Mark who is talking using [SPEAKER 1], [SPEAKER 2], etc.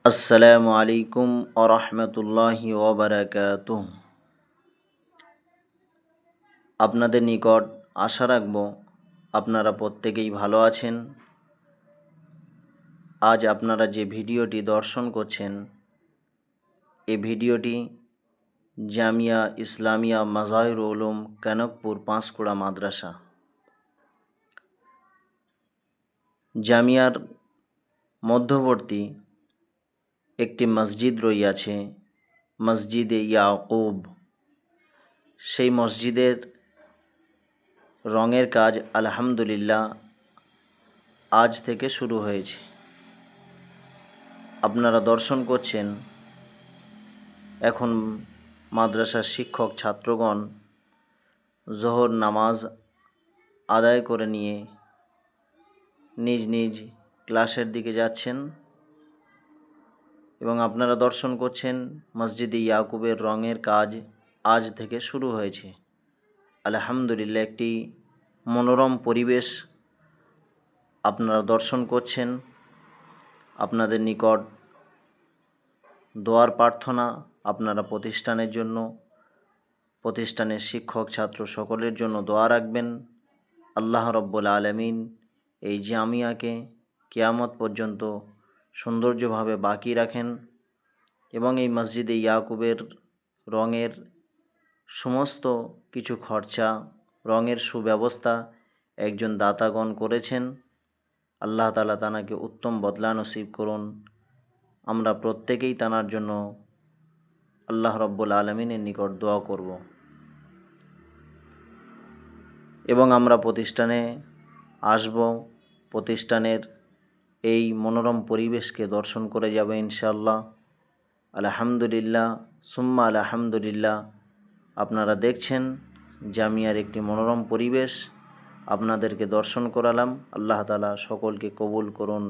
[SPEAKER 1] আসসালামু আলাইকুম ওরহমতুল্লাহি ওবারাকাতুহ। আপনাদের নিকট আশা রাখব আপনারা প্রত্যেকেই ভালো আছেন। আজ আপনারা যে ভিডিওটি দর্শন করছেন, এই ভিডিওটি জামিয়া ইসলামিয়া মাজাহিরুল উলুম কনকপুর পাঁশকুড়া মাদ্রাসা। জামিয়ার মধ্যবর্তী একটি মসজিদ রইয়াছে, মসজিদে ইয়াকুব। সেই মসজিদের রঙের কাজ আলহামদুলিল্লাহ আজ থেকে শুরু হয়েছে। আপনারা দর্শন করছেন, এখন মাদ্রাসার শিক্ষক ছাত্রগণ জোহর নামাজ আদায় করে নিয়ে নিজ নিজ ক্লাসের দিকে যাচ্ছেন এবং আপনারা দর্শন করছেন মসজিদে ইয়াকুবের রঙের কাজ আজ থেকে শুরু হয়েছে। আলহামদুলিল্লাহ, একটি মনোরম পরিবেশ আপনারা দর্শন করছেন। আপনাদের নিকট দোয়ার প্রার্থনা, আপনারা প্রতিষ্ঠানের জন্য, প্রতিষ্ঠানের শিক্ষক ছাত্র সকলের জন্য দোয়া রাখবেন। আল্লাহ রব্বুল আলামিন এই জামিয়াকে কিয়ামত পর্যন্ত সৌন্দর্যভাবে বাকি রাখেন এবং এই মসজিদে ইয়াকুবের রঙের সমস্ত কিছু খরচা, রঙের সুব্যবস্থা একজন দাতাগণ করেছেন। আল্লাহ তাআলা তানাকে উত্তম বদলা নসিব করুন। আমরা প্রত্যেকেই তানার জন্য আল্লাহ রব্বুল আলামিনের নিকট দোয়া করব এবং আমরা প্রতিষ্ঠানে আসব। প্রতিষ্ঠানের এই মনোরম পরিবেশকে দর্শন করে যাব ইনশাআল্লাহ। আলহামদুলিল্লাহ সুম্মা আলহামদুলিল্লাহ। আপনারা দেখছেন জামিয়ার একটি মনোরম পরিবেশ, আপনাদেরকে দর্শন করালাম। আল্লাহ তাআলা সকলকে কবুল করুন।